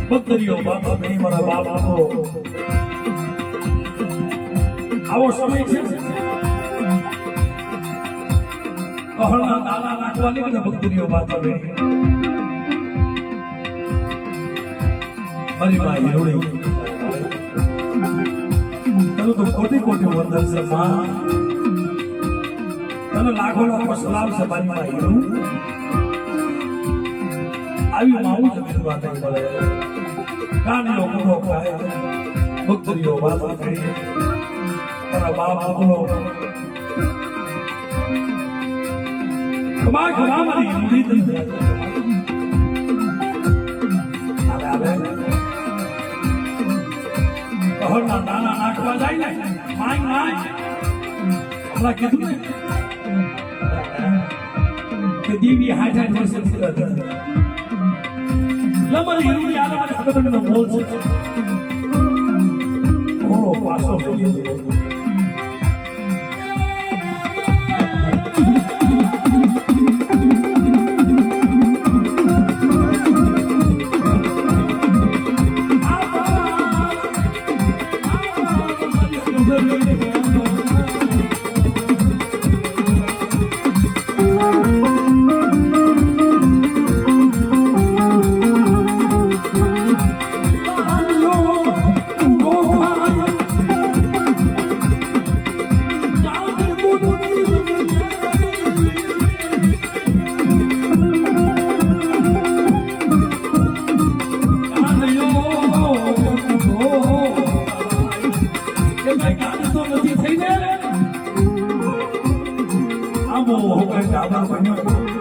બકરીઓ બાપા નહીં મારા બાપનો આવો સમય છે કહળના દાણા નાખવા નીકળે બકરીઓ બાપા નહીં મારી ભાઈ રોડી તને તો કોટી કોટી વંદન છે માં તને લાખો લાખો સલામ છે મારી ભાઈ આવી માવું જમીન વાત નહીં મળે કાનનો પૂરો ખાય બકરીઓ વાતો કરી તારા બાપ બોલો કમા ખરા મારી હિન્દી તને આવે કહરના દાણા નાખવા જાય ને માય માય હમણાં કીધું ને કે દીવી હાજર થશે લમર હિરુની આલમ હકતનો બોલ છે ઓ પાસો બોલી કઈ કામ તો નથી થઈ ને આબો કઈ ડાબર બન્યો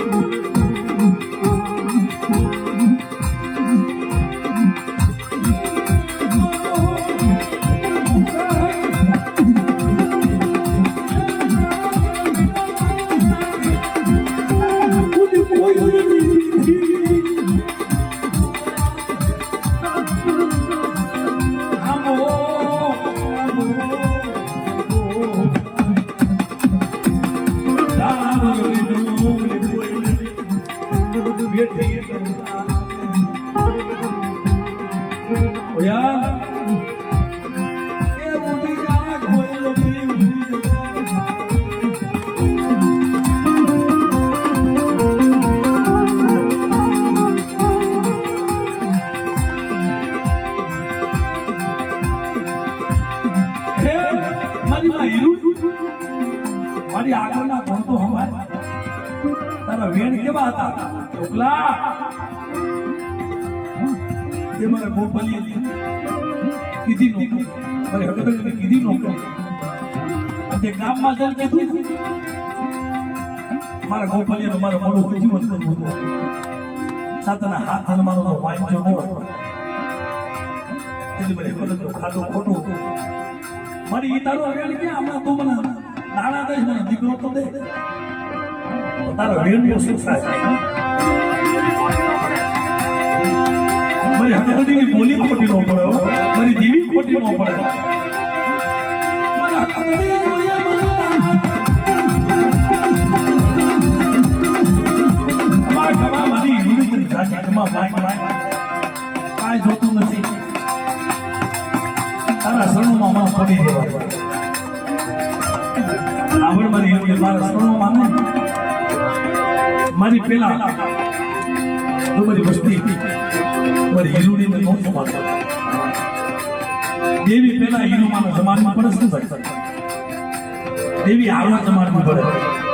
મારી આગળના ગુણ તો હમાય તારા વેણ કેવા હતા ઓકલા તે મને ગોપલીએ કીધી નો મારે હકડને કીધી નો તે ગામમાં જલ કીધું મારા ગોપલીએ મારો મોડું જીવન હતું સાતના હાથ હનુમાનો તો વાંચો ન હોય એટલે મને ખબર તો ખાધું ખોટું મારી ઈ તારો વેણ કે હમણાં તો મને નાણા દે મને દીકરો તો દે તારો વેણ નો શું થાય મારી હકડીની બોલી ખોટી નો પડે મારી દીવી ખોટી નો પડે મારા હકડી જોયા મારી યુનિટ જાતિ કમા ભાઈ કાઈ જોતું નથી તારા શરણોમાં મને પડી દેવા આવડ મારી એવું મારા શરણોમાં ને મારી પેલા મારી વસ્તી મારી હીરુની ને નહોતું માનતો દેવી પેલા હીરુમાનો જમાનમાં પડે શું થાય દેવી આવા જમાનમાં પડે